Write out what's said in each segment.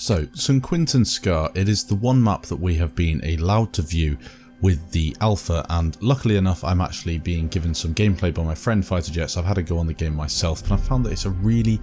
So, St Quentins Scar, it is the one map that we have been allowed to view with the alpha, and luckily enough I'm actually being given some gameplay by my friend FighterJet, so I've had to go on the game myself, but I found that it's a really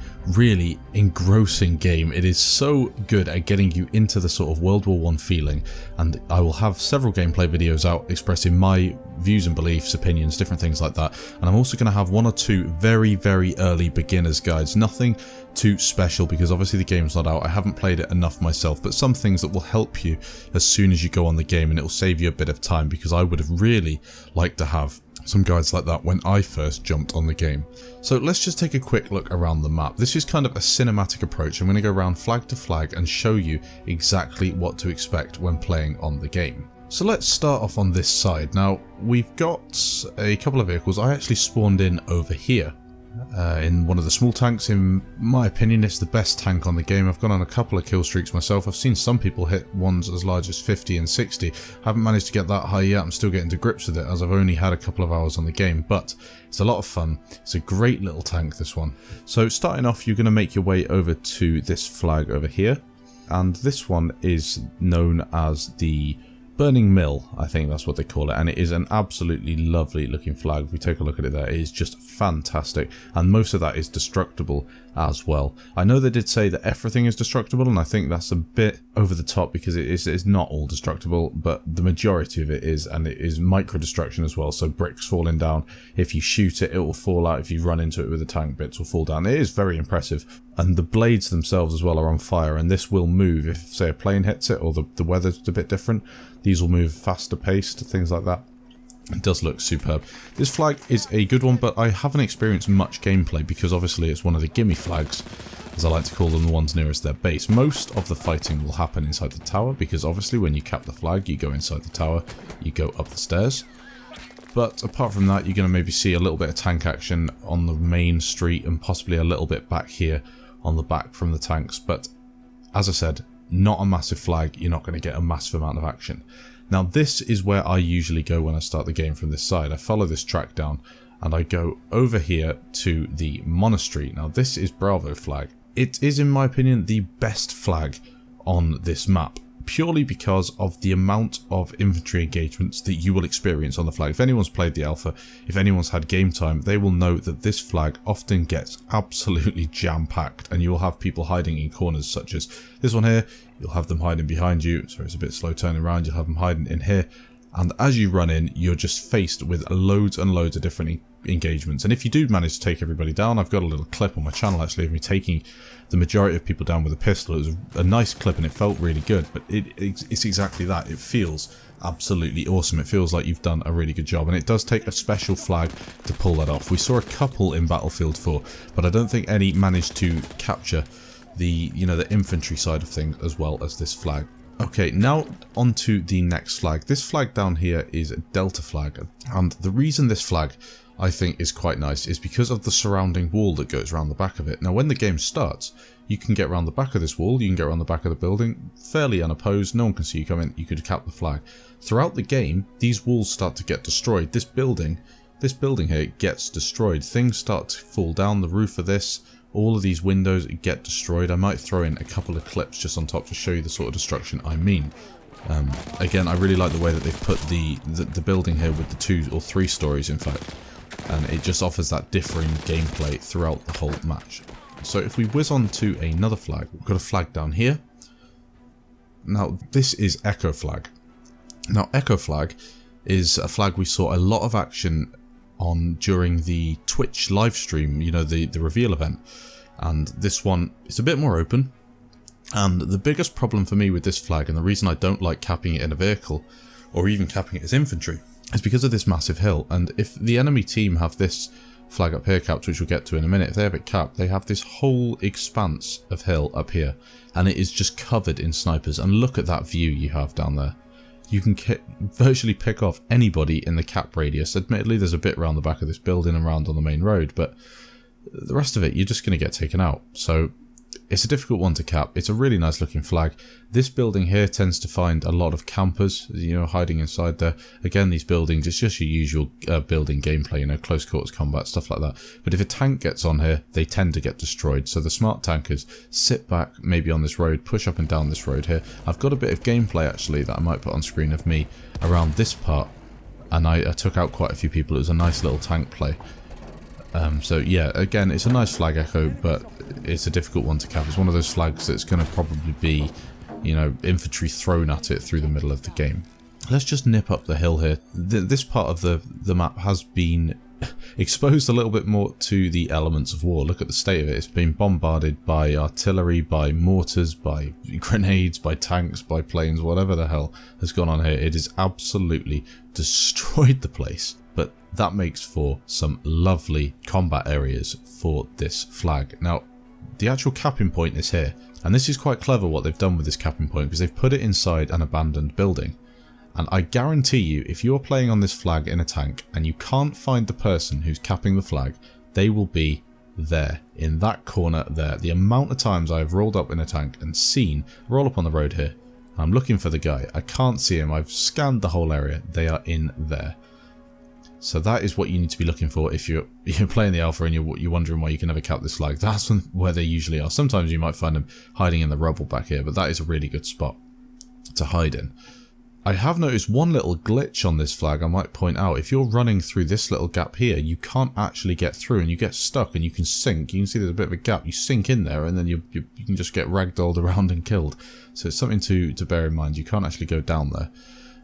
engrossing game. It is so good at getting you into the sort of World War I feeling, and I will have several gameplay videos out expressing my views and beliefs, opinions, different things like that, and I'm also going to have one or two very early beginners guides, nothing too special because obviously the game's not out, I haven't played it enough myself, but some things that will help you as soon as you go on the game, and it will save you a bit of time because I would have really liked to have some guides like that when I first jumped on the game. So let's just take a quick look around the map. This is kind of a cinematic approach. I'm going to go around flag to flag and show you exactly what to expect when playing on the game. So let's start off on this side. Now we've got a couple of vehicles. I actually spawned in over here. In one of the small tanks. In my opinion, it's the best tank on the game. I've gone on a couple of kill streaks myself. I've seen some people hit ones as large as 50 and 60. Haven't managed to get that high yet. I'm still getting to grips with it as I've only had a couple of hours on the game, but it's a lot of fun. It's a great little tank, this one. So starting off, you're going to make your way over to this flag over here, and this one is known as the Burning Mill, I think that's what they call it, and it is an absolutely lovely looking flag. If we take a look at it there, it is just fantastic, and most of that is destructible as well. I know they did say that everything is destructible, and I think that's a bit over the top because it is not all destructible, but the majority of it is, and it is micro destruction as well, so bricks falling down. If you shoot it, it will fall out. If you run into it with a tank, bits will fall down. It is very impressive, and the blades themselves as well are on fire, and this will move if, say, a plane hits it or the weather's a bit different. These will move faster paced, things like that. It does look superb. This flag is a good one, but I haven't experienced much gameplay because obviously it's one of the gimme flags, as I like to call them, the ones nearest their base. Most of the fighting will happen inside the tower because obviously when you cap the flag, you go inside the tower, you go up the stairs. But apart from that, you're going to maybe see a little bit of tank action on the main street and possibly a little bit back here on the back from the tanks. But as I said, not a massive flag, you're not going to get a massive amount of action. Now this is where I usually go when I start the game from this side. I follow this track down and I go over here to the monastery. Now this is Bravo flag. It is, in my opinion, the best flag on this map, purely because of the amount of infantry engagements that you will experience on the flag. If anyone's played the alpha, if anyone's had game time, they will know that this flag often gets absolutely jam-packed, and you'll have people hiding in corners such as this one here. You'll have them hiding behind you, so it's a bit slow turning around. You'll have them hiding in here, and as you run in, you're just faced with loads and loads of different engagements. And if you do manage to take everybody down, I've got a little clip on my channel actually of me taking the majority of people down with a pistol. It was a nice clip and it felt really good, but it's exactly that. It feels absolutely awesome. It feels like you've done a really good job, and it does take a special flag to pull that off. We saw a couple in Battlefield 4, but I don't think any managed to capture the infantry side of things as well as this flag. Okay, now onto the next flag. This flag down here is a Delta flag, and the reason this flag I think is quite nice is because of the surrounding wall that goes around the back of it. Now when the game starts, you can get around the back of this wall, you can get around the back of the building fairly unopposed, no one can see you come in, you could cap the flag. Throughout the game, these walls start to get destroyed. This building here gets destroyed. Things start to fall down, the roof of this, all of these windows get destroyed. I might throw in a couple of clips just on top to show you the sort of destruction I mean. Again, I really like the way that they've put the building here with the 2 or 3 stories in fact, and it just offers that differing gameplay throughout the whole match. So if we whiz on to another flag, we've got a flag down here. Now this is Echo flag. Now Echo flag is a flag we saw a lot of action on during the Twitch live stream, the reveal event, and this one is a bit more open. And the biggest problem for me with this flag, and the reason I don't like capping it in a vehicle or even capping it as infantry, is because of this massive hill. And if the enemy team have this flag up here capped, which we'll get to in a minute, if they have it capped, they have this whole expanse of hill up here, and it is just covered in snipers. And look at that view you have down there. You can virtually pick off anybody in the cap radius. Admittedly, there's a bit around the back of this building and around on the main road, but the rest of it, you're just going to get taken out. So It's a difficult one to cap. It's a really nice looking flag. This building here tends to find a lot of campers, you know, hiding inside there. Again, these buildings, it's just your usual building gameplay, you know, close quarters combat, stuff like that. But if a tank gets on here, they tend to get destroyed. So the smart tankers sit back maybe on this road, push up and down this road here. I've got a bit of gameplay actually that I might put on screen of me around this part. And I took out quite a few people. It was a nice little tank play. So yeah, again, it's a nice flag echo, but it's a difficult one to cap. It's one of those flags that's going to probably be, you know, infantry thrown at it through the middle of the game. Let's just nip up the hill here. This part of the map has been exposed a little bit more to the elements of war. Look at the state of it. It's been bombarded by artillery, by mortars, by grenades, by tanks, by planes, whatever the hell has gone on here. It has absolutely destroyed the place. But that makes for some lovely combat areas for this flag. Now, the actual capping point is here. And this is quite clever what they've done with this capping point, because they've put it inside an abandoned building. And I guarantee you, if you're playing on this flag in a tank and you can't find the person who's capping the flag, they will be there, in that corner there. The amount of times I've rolled up in a tank and seen, roll up on the road here, I'm looking for the guy. I can't see him. I've scanned the whole area. They are in there. So that is what you need to be looking for if you're playing the alpha and you're wondering why you can never cap this flag. That's where they usually are. Sometimes you might find them hiding in the rubble back here, but that is a really good spot to hide in. I have noticed one little glitch on this flag I might point out. If you're running through this little gap here, you can't actually get through and you get stuck and you can sink. You can see there's a bit of a gap. You sink in there and then you can just get ragdolled around and killed. So it's something to bear in mind. You can't actually go down there.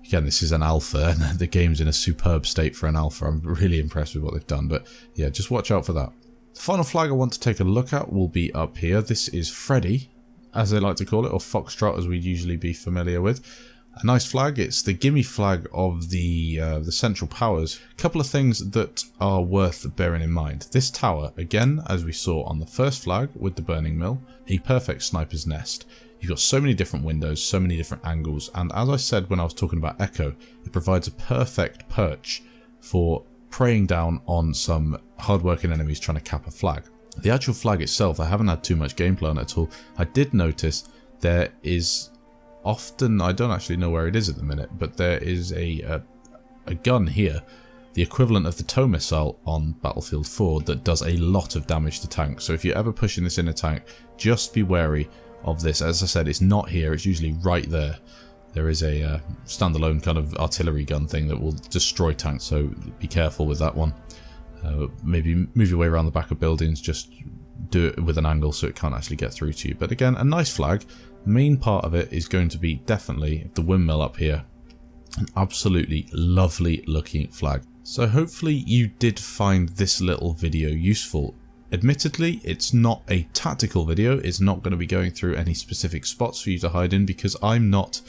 Again, this is an alpha and the game's in a superb state for an alpha. I'm really impressed with what they've done, but yeah, just watch out for that. The final flag I want to take a look at will be up here. This is Freddy, as they like to call it, or Foxtrot as we'd usually be familiar with. A nice flag. It's the gimme flag of the Central Powers. A couple of things that are worth bearing in mind. This tower, again, as we saw on the first flag with the burning mill, a perfect sniper's nest. You've got so many different windows, so many different angles, and as I said when I was talking about Echo, it provides a perfect perch for preying down on some hard-working enemies trying to cap a flag. The actual flag itself, I haven't had too much gameplay on it at all. I did notice there is often, I don't actually know where it is at the minute, but there is a gun here, the equivalent of the tow missile on Battlefield 4, that does a lot of damage to tanks. So if you're ever pushing this in a tank, just be wary of this. As I said, it's not here, it's usually right there. There is a standalone kind of artillery gun thing that will destroy tanks, so be careful with that one. Maybe move your way around the back of buildings, just do it with an angle so it can't actually get through to you. But again, a nice flag. Main part of it is going to be definitely the windmill up here. An absolutely lovely looking flag. So hopefully you did find this little video useful. Admittedly, it's not a tactical video. It's not going to be going through any specific spots for you to hide in because I'm not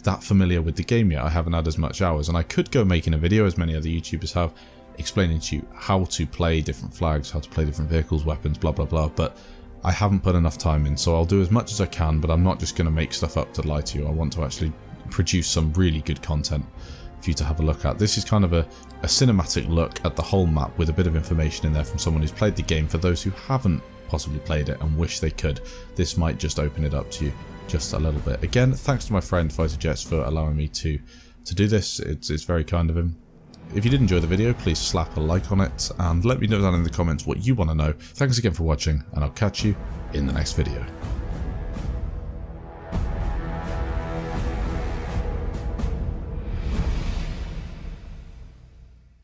that familiar with the game yet. I haven't had as much hours, and I could go making a video, as many other YouTubers have, explaining to you how to play different flags, how to play different vehicles, weapons, blah blah blah, but I haven't put enough time in, so I'll do as much as I can, but I'm not just going to make stuff up to lie to you. I want to actually produce some really good content for you to have a look at. This is kind of a cinematic look at the whole map with a bit of information in there from someone who's played the game. For those who haven't possibly played it and wish they could, this might just open it up to you just a little bit. Again, thanks to my friend Fighter Jets for allowing me to do this. It's very kind of him. If you did enjoy the video, please slap a like on it and let me know down in the comments what you want to know. Thanks again for watching, and I'll catch you in the next video.